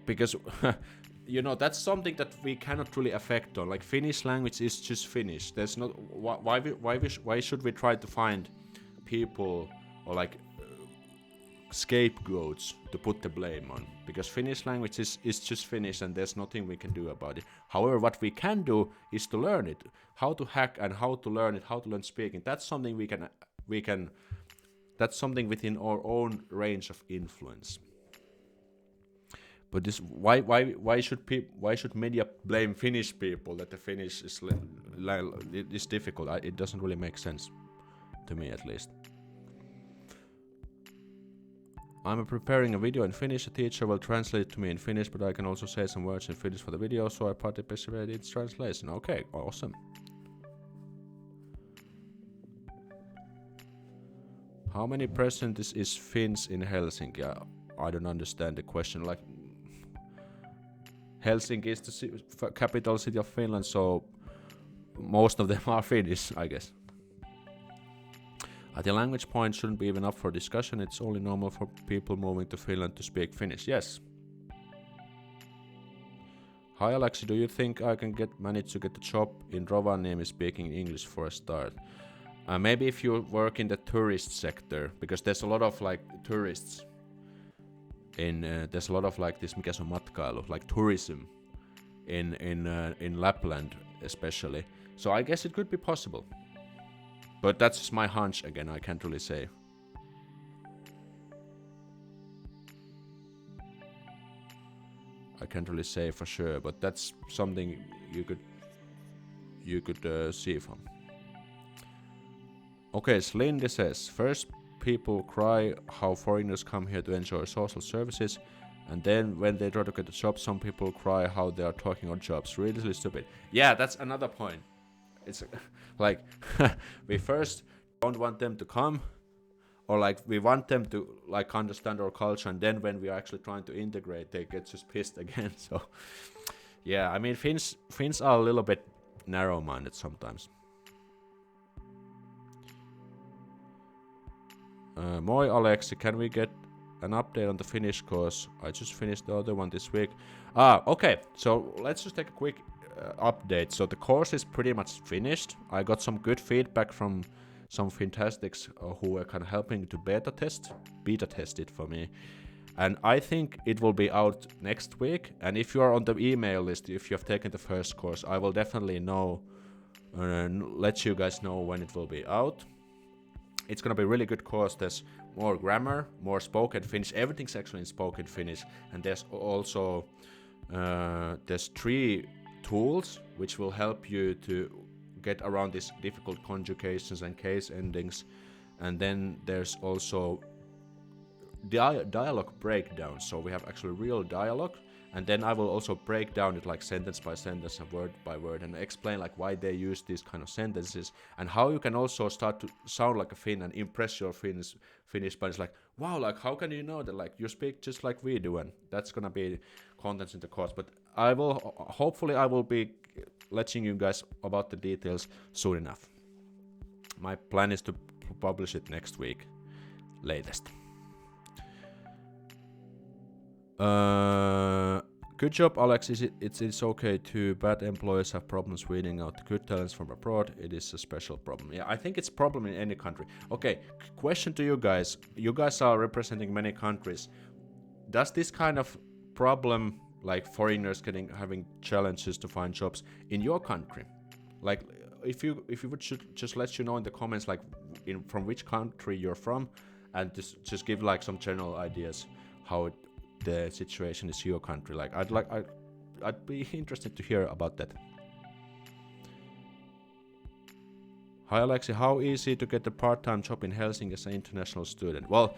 because that's something that we cannot really affect on. Like Finnish language is just Finnish. There's not why should we try to find people or like scapegoats to put the blame on, because Finnish language is just Finnish and there's nothing we can do about it. However, what we can do is to learn it, how to hack and how to learn it, how to learn speaking. That's something we can that's something within our own range of influence. But this why should media blame Finnish people that the Finnish is difficult? It doesn't really make sense to me, at least. I'm preparing a video in Finnish. A teacher will translate it to me in Finnish, but I can also say some words in Finnish for the video, so I participated in its translation. Okay, awesome. How many percentage is Finns in Helsinki? I don't understand the question. Like, Helsinki is the capital city of Finland, so most of them are Finnish, I guess. At the language point shouldn't be even up for discussion. It's only normal for people moving to Finland to speak Finnish. Yes. Hi Aleksi, do you think I can manage to get a job in Rovaniemi speaking English for a start? Maybe if you work in the tourist sector, because there's a lot of like tourists there's a lot of like this, mikä se on matkailu, like tourism in Lapland especially. So I guess it could be possible. But that's just my hunch again, I can't really say. I can't really say for sure, but that's something you could see from. Okay, Slinde says, first people cry how foreigners come here to enjoy social services, And then when they try to get a job, some people cry how they are talking on jobs. Really stupid. Yeah, that's another point. It's like we first don't want them to come, or like we want them to like understand our culture, and then when we are actually trying to integrate, they get just pissed again. So yeah, I mean Finns are a little bit narrow-minded sometimes. Moi Aleksi, can we get an update on the Finnish course? I just finished the other one this week. Okay, so let's just take a quick update. So the course is pretty much finished. I got some good feedback from some fantastics who were kind of helping to beta test it for me. And I think it will be out next week. And if you are on the email list, if you have taken the first course, I will definitely know and let you guys know when it will be out. It's gonna be a really good course. There's more grammar, more spoken Finnish. Everything's actually in spoken Finnish, and there's also there's 3 tools which will help you to get around these difficult conjugations and case endings. And then there's also dialogue breakdown. So we have actually real dialogue. And then I will also break down it like sentence by sentence and word by word and explain like why they use these kind of sentences and how you can also start to sound like a Finn and impress your Finnish but it's like, wow, like how can you know that like you speak just like we do? And that's gonna be contents in the course. But hopefully I will be letting you guys about the details soon enough. My plan is to publish it next week, latest. Good job, Alex. It's okay too. Bad employers have problems weeding out good talents from abroad. It is a special problem. Yeah, I think it's a problem in any country. Okay, question to you guys. You guys are representing many countries. Does this kind of problem, like foreigners having challenges to find jobs in your country, like if you would just let you know in the comments, like from which country you're from, and just give like some general ideas how the situation is your country. Like I'd be interested to hear about that. Hi Aleksi, how easy to get a part-time job in Helsinki as an international student? Well,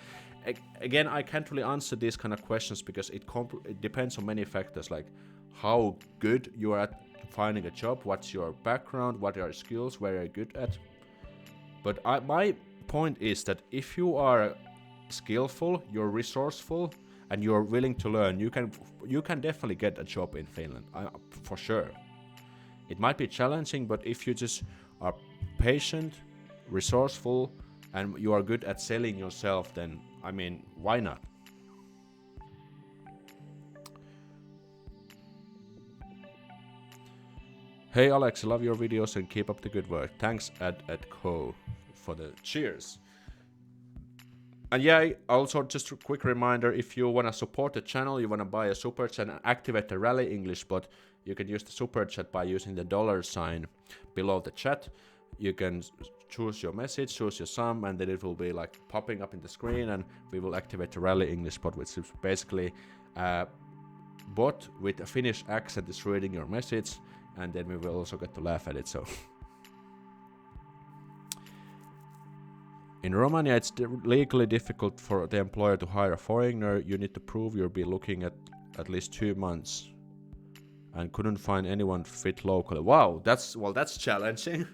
again, I can't really answer these kind of questions because it depends on many factors, like how good you are at finding a job, what's your background, what are your skills, where are you good at. But my point is that if you are skillful, you're resourceful, and you're willing to learn, you can definitely get a job in Finland, for sure. It might be challenging, but if you just are patient, resourceful, and you are good at selling yourself, then I mean, why not? Hey Alex, love your videos and keep up the good work. Thanks at Co for the cheers. And yeah, also just a quick reminder, if you want to support the channel, you want to buy a super chat and activate the Rally English bot, you can use the super chat by using the $sign below the chat. You can choose your message, choose your sum, and then it will be like popping up in the screen, and we will activate the Rally English bot, which is basically a bot with a Finnish accent is reading your message, and then we will also get to laugh at it. So in Romania, it's legally difficult for the employer to hire a foreigner. You need to prove you'll be looking at least 2 months and couldn't find anyone fit locally. Wow, that's challenging.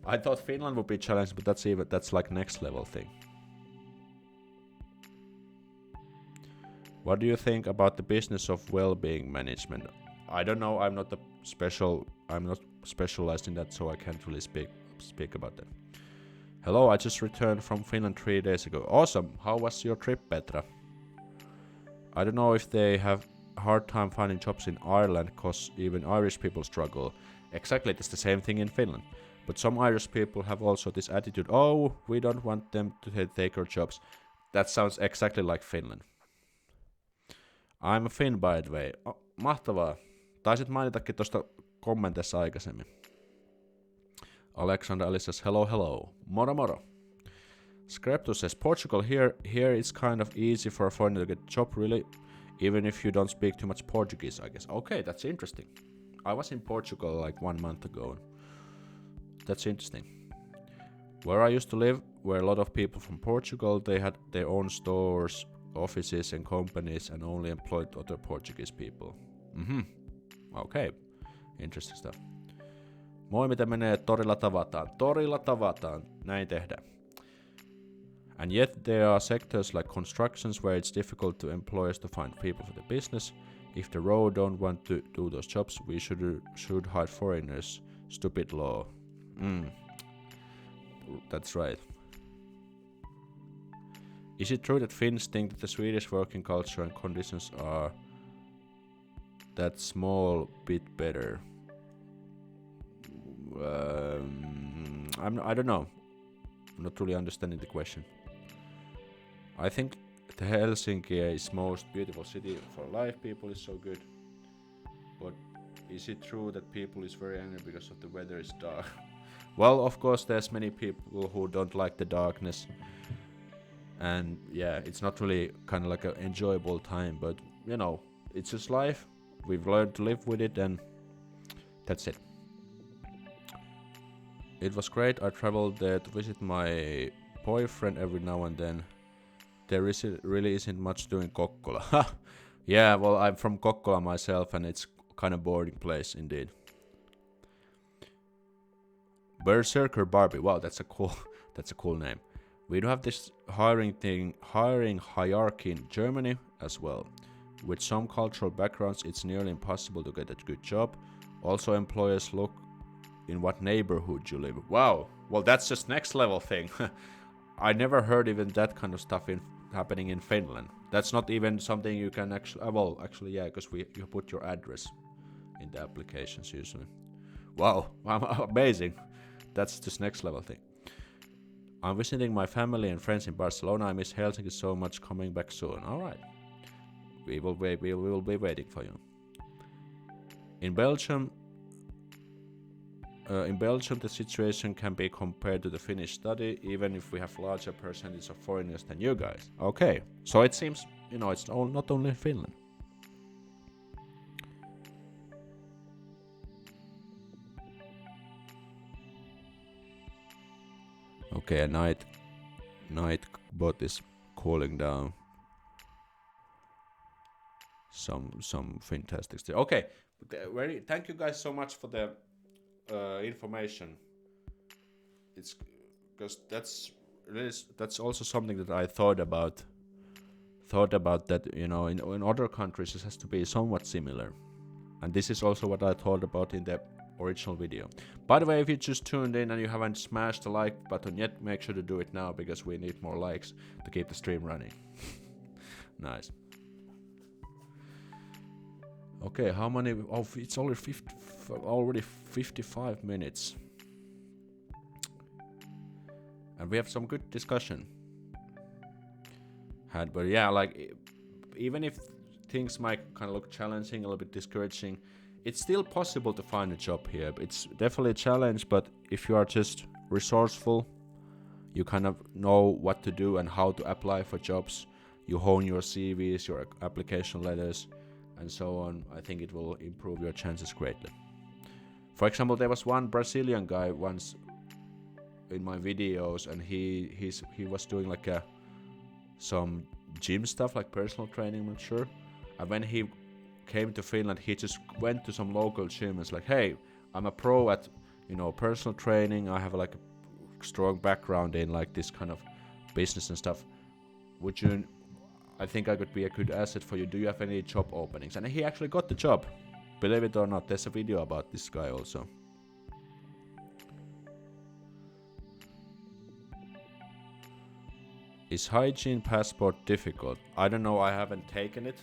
I thought Finland would be challenging, but that's like next level thing. What do you think about the business of well-being management? I don't know. I'm not specialized in that, so I can't really speak about that. Hello, I just returned from Finland 3 days ago. Awesome. How was your trip, Petra? I don't know if they have a hard time finding jobs in Ireland, cause even Irish people struggle. Exactly, it's the same thing in Finland. But some Irish people have also this attitude, oh, we don't want them to take our jobs. That sounds exactly like Finland. I'm a Finn, by the way. Oh, mahtavaa. Taisit mainitakin tuosta kommenteissa aikaisemmin. Alexander Ali says, hello. Moro moro. Skrepto says, Portugal, here it's kind of easy for a foreigner to get a job, really, even if you don't speak too much Portuguese, I guess. Okay, that's interesting. I was in Portugal like 1 month ago. That's interesting. Where I used to live were a lot of people from Portugal. They had their own stores, offices and companies and only employed other Portuguese people. Okay, interesting stuff. Moi, miten menee? Torilla tavataan. Torilla tavataan. Näin tehdään. And yet there are sectors like constructions where it's difficult to employers to find people for the business. If the road don't want to do those jobs, we should hire foreigners. Stupid law. That's right. Is it true that Finns think that the Swedish working culture and conditions are that small bit better? I don't know. I'm not really understanding the question. I think the Helsinki is most beautiful city for life. People is so good. But is it true that people is very angry because of the weather is dark? Well, of course, there's many people who don't like the darkness. And yeah, it's not really kind of like an enjoyable time. But, you know, it's just life. We've learned to live with it and that's it. It was great. I traveled there to visit my boyfriend every now and then. There really isn't much doing Kokkola. Yeah, well, I'm from Kokkola myself and it's kind of boring place indeed. Berserker Barbie. Wow, that's a cool name. We do have this hiring hierarchy in Germany as well. With some cultural backgrounds, it's nearly impossible to get a good job. Also, employers look in what neighborhood you live. Wow, well, that's just next level thing. I never heard even that kind of stuff happening in Finland. That's not even something you can actually, yeah, because you put your address in the applications usually. Wow, amazing. That's just next level thing. I'm visiting my family and friends in Barcelona. I miss Helsinki so much. Coming back soon. All right. We will be waiting for you. In Belgium, the situation can be compared to the Finnish study, even if we have larger percentage of foreigners than you guys. Okay, so it seems, it's not only Finland. Okay, a night bot is calling down some fantastic stuff. Okay, thank you guys so much for the information. It's because that's also something that I thought about that, in other countries it has to be somewhat similar, and this is also what I thought about in the original video. By the way, if you just tuned in and you haven't smashed the like button yet, make sure to do it now because we need more likes to keep the stream running. Nice. Okay, how many? Oh, it's already 55 minutes. And we have some good discussion had, but yeah, like, even if things might kind of look challenging, a little bit discouraging, it's still possible to find a job here. It's definitely a challenge, but if you are just resourceful, you kind of know what to do and how to apply for jobs, you hone your CVs, your application letters, and so on, I think it will improve your chances greatly. For example, there was one Brazilian guy once in my videos, and he was doing like some gym stuff, like personal training, I'm not sure. And when he came to Finland, he just went to some local gym and was like, hey, I'm a pro at personal training, I have like a strong background in like this kind of business and stuff. I think I could be a good asset for you. Do you have any job openings? And he actually got the job. Believe it or not, there's a video about this guy also. Is hygiene passport difficult? I don't know, I haven't taken it.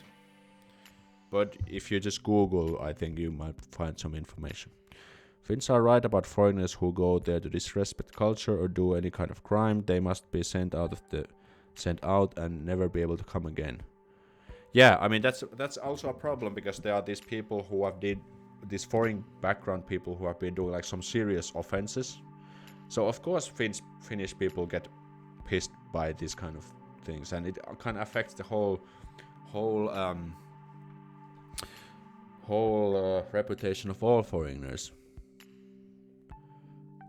But if you just Google, I think you might find some information. Finns are right about foreigners who go there to disrespect culture or do any kind of crime. They must be sent out and never be able to come again. Yeah, I mean that's also a problem, because there are these people who have these foreign background people who have been doing like some serious offenses. So of course Finnish people get pissed by these kind of things, and it kind of affects the whole reputation of all foreigners.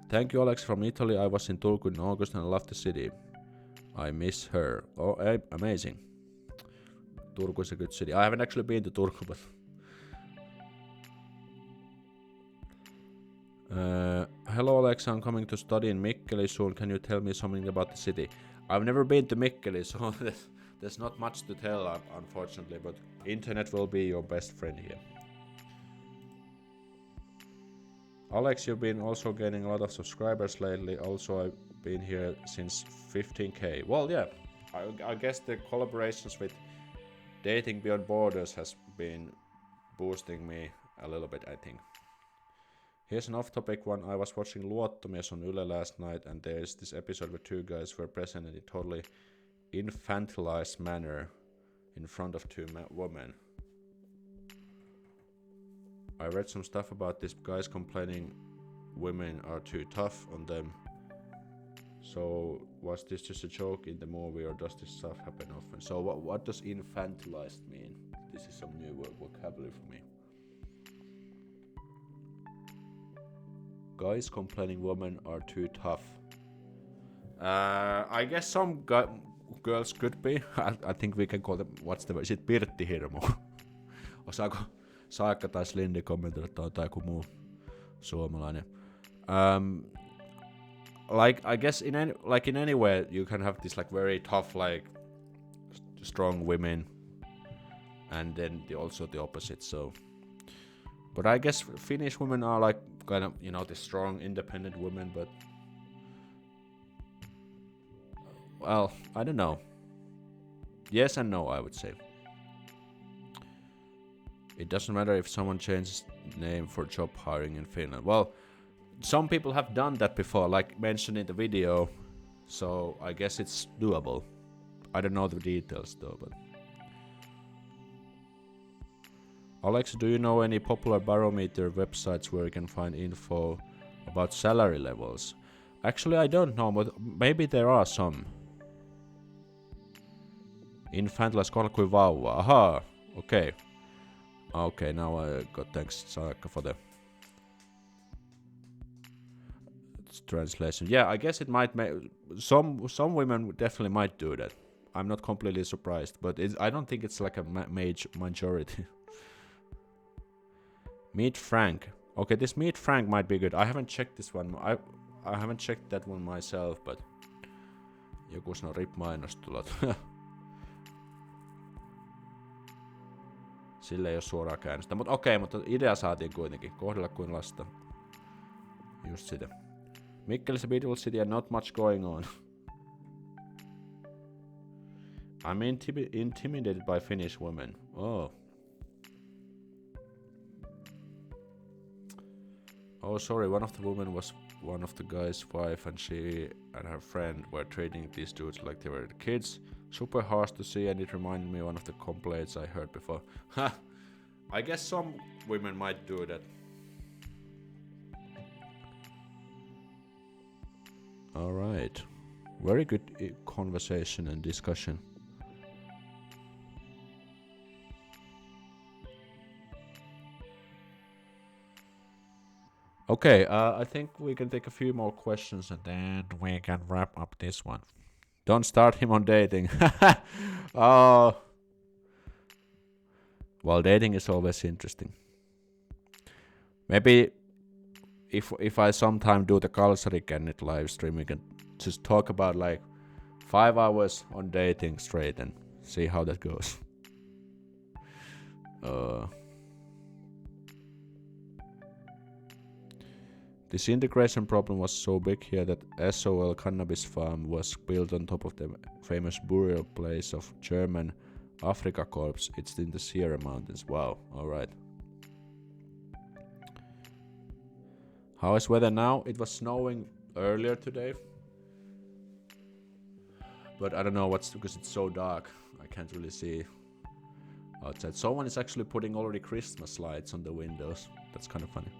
Thank you, Aleksi from Italy. I was in Turku in August and I love the city. I miss her. Oh, amazing. Turku is a good city. I haven't actually been to Turku, but... hello Alexa, I'm coming to study in Mikkeli soon. Can you tell me something about the city? I've never been to Mikkeli, so there's not much to tell, unfortunately, but internet will be your best friend here. Alex, you've been also gaining a lot of subscribers lately. Also, I've been here since 15k. Well, yeah, I guess the collaborations with Dating Beyond Borders has been boosting me a little bit, I think. Here's an off-topic one. I was watching Luottomies on Yle last night, and there's this episode where two guys were presented in a totally infantilized manner in front of two women. I read some stuff about these guys complaining women are too tough on them. So was this just a joke in the movie, or does this stuff happen often? So what does infantilized mean? This is some new vocabulary for me. Guys complaining women are too tough. I guess some girls could be. I think we can call them, what's the word? Is it pirttihirmu? Osaako Saakka tai Slindi kommentoida tai joku muu suomalainen? Like I guess in anywhere you can have this like very tough, like strong women, and then also the opposite. So, but I guess Finnish women are like kind of, you know, the strong, independent women. But well, I don't know. Yes and no, I would say. It doesn't matter if someone changes name for job hiring in Finland. Well, some people have done that before, like mentioned in the video, so I guess it's doable. I don't know the details though, but... Alex, do you know any popular barometer websites where you can find info about salary levels? Actually, I don't know, but maybe there are some. Infantilized kohdalla kuin vauva. Aha, okay. Okay, now I got thanks Saakka for the translation. Yeah, I guess it might make some women definitely might do that. I'm not completely surprised, but I don't think it's like a majority. Meet Frank. Okay, this Meet Frank might be good. I haven't checked this one. I haven't checked that one myself, but joku sanoo RIP-mainostulot. Sille ei oo suoraa käännöstä. Mut okei, mutta idea saatiin kuitenkin. Kohdella kuin lasta. Just sitä. Mikkeli's a beautiful city and not much going on. I'm intimidated by Finnish women. Oh. Oh, sorry, one of the women was one of the guy's wife, and she and her friend were treating these dudes like they were kids. Super harsh to see, and it reminded me of one of the complaints I heard before. Ha! I guess some women might do that. Alright. Very good conversation and discussion. Okay, I think we can take a few more questions and then we can wrap up this one. Don't start him on dating. Oh. Well, dating is always interesting. Maybe if I sometime do the Kalsari Kenneth live stream, we can just talk about like 5 hours on dating straight and see how that goes. This integration problem was so big here that SOL cannabis farm was built on top of the famous burial place of German Africa Corps. It's in the Sierra Mountains. Wow, alright. How is weather now? It was snowing earlier today. But I don't know what's because it's so dark. I can't really see outside. Someone is actually putting already Christmas lights on the windows. That's kind of funny.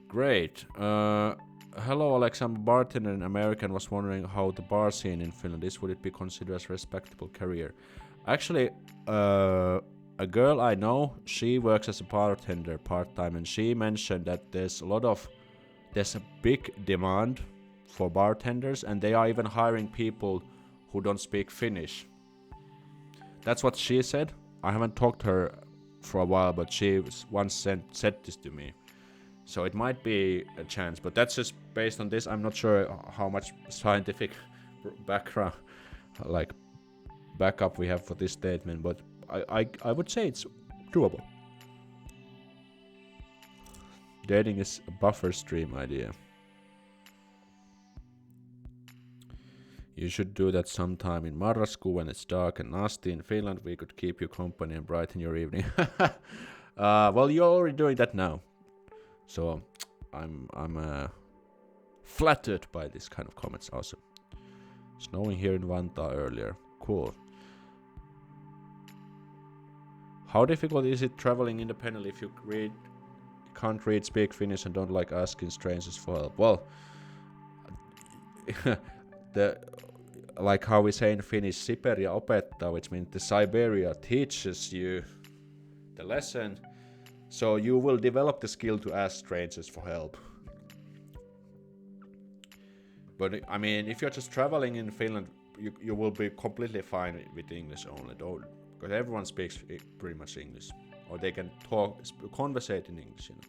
Great. Hello, Alex. I'm a bartender in America and was wondering how the bar scene in Finland is. Would it be considered as a respectable career? Actually, a girl I know, she works as a bartender part-time, and she mentioned that there's a big demand for bartenders, and they are even hiring people who don't speak Finnish That's what she said. I haven't talked to her for a while, but she once said this to me. So it might be a chance, but that's just based on this. I'm not sure how much scientific background, like backup we have for this statement, but I would say it's doable. Dating is a buffer stream idea. You should do that sometime in marraskuun when it's dark and nasty. In Finland, we could keep you company and brighten your evening. Well, you're already doing that now, so I'm flattered by this kind of comments. Awesome. Snowing here in Vantaa earlier. Cool. How difficult is it traveling independently if you can't read, speak Finnish, and don't like asking strangers for help? Well, like how we say in Finnish, Siberia opettaa, which means the Siberia teaches you the lesson, so you will develop the skill to ask strangers for help. But I mean, if you're just traveling in Finland, you will be completely fine with English only, because everyone speaks pretty much English, or they can conversate in English, you know.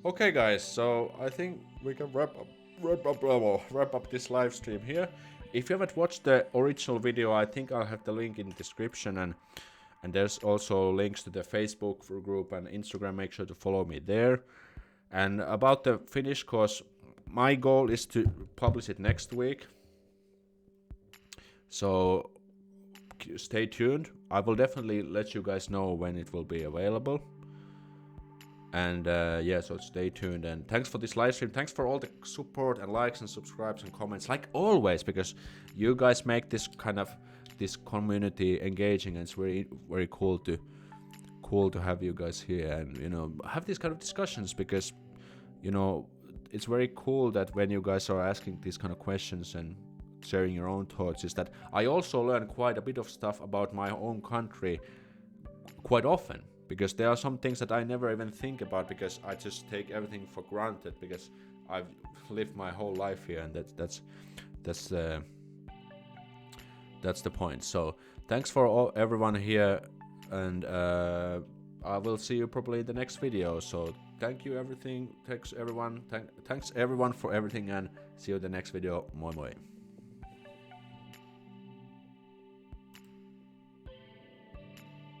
Okay, guys, so I think we can wrap up this live stream here. If you haven't watched the original video, I think I'll have the link in the description, and there's also links to the Facebook group and Instagram. Make sure to follow me there. And about the Finnish course, my goal is to publish it next week. So stay tuned. I will definitely let you guys know when it will be available. And yeah, so stay tuned, and thanks for this live stream. Thanks for all the support and likes and subscribes and comments, like always, because you guys make this community engaging, and it's very, very cool to have you guys here and, you know, have these kind of discussions, because, you know, it's very cool that when you guys are asking these kind of questions and sharing your own thoughts, is that I also learn quite a bit of stuff about my own country quite often. Because there are some things that I never even think about, because I just take everything for granted, because I've lived my whole life here, and that's the point. So thanks for everyone here, and I will see you probably in the next video. So thanks everyone for everything, and see you in the next video. Moi moi.